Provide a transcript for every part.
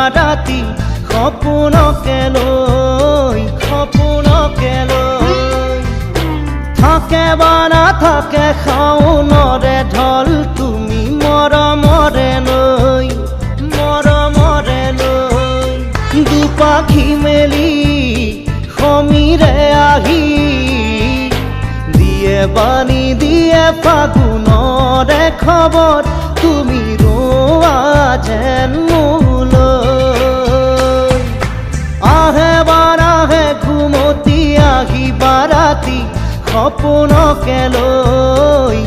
বাৰাতি সপোনকে লৈ থাকে বা নাথাকে শাওনৰে ঢল তুমি মৰমৰে লৈ দুপাখি মেলি সমীৰে আহি দিয়ে বাণী দিয়ে ফাগুনৰে খবৰ তুমি ৰোৱা যেন মোলৈ আহে বাৰাহে ঘুমতি আহি বাৰাতি সপোনকে লৈ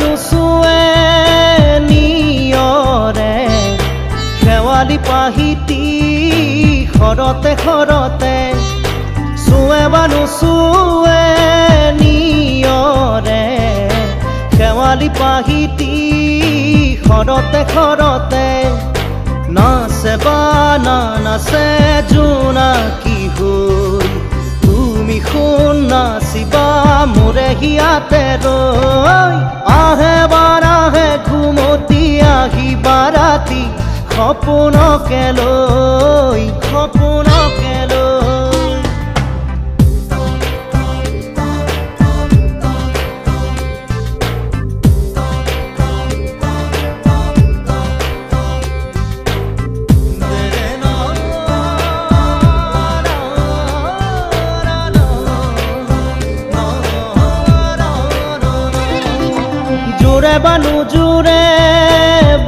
নুচুৱে নিয়ৰে শেৱালি পাহিতি শৰতে চুৱে বা নুচুৱে নিয়ৰে শেৱালি পাহিতি শৰতে নাচে বা নাচে জোনাকী হৈ তুমি শুন নাচিবা মোৰে হিয়াতে ৰৈ আহে বাৰাহে ঘুমতি আহি বাৰাতি সপোনকে লৈ জোৰে বা নোজোৰে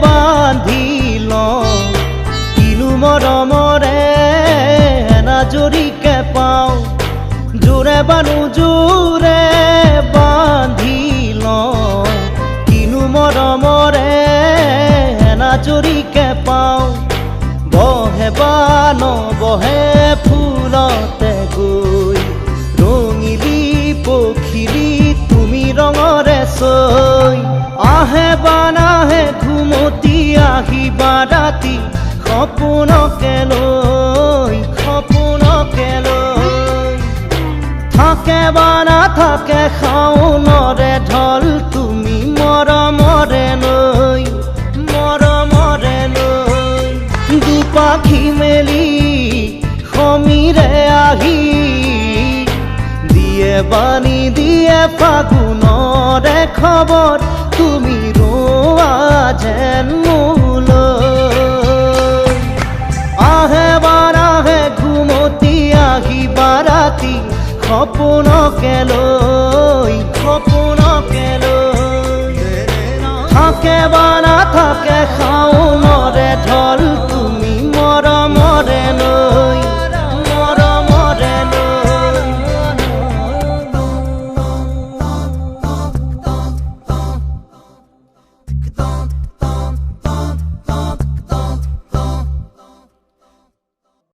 বান্ধি লওঁ কিনো মৰমৰে এনাজৰিকে পাওঁ জোৰে বা নোজোৰে বান্ধি লওঁ কিনো মৰমৰে এনাজৰিকে পাওঁ বহে বা নবহে ফুলতে গৈ ৰঙিলি পখিলি তুমি ৰঙৰে চৈ আহে বা নাহে ঘুমতি আহি বাৰাতি সপোনকে লৈ থাকে বা নাথাকে শাওনৰে ঢল তুমি মৰমৰে লৈ দুপাখি মেলি সমীৰে আহি দিয়ে বাণী দিয়ে ফাগুনৰে খবৰ তুমি ৰোৱা যেন মোলৈ আহে বাৰাহে ঘুমতি আহি বাৰাতি সপোনকে লৈ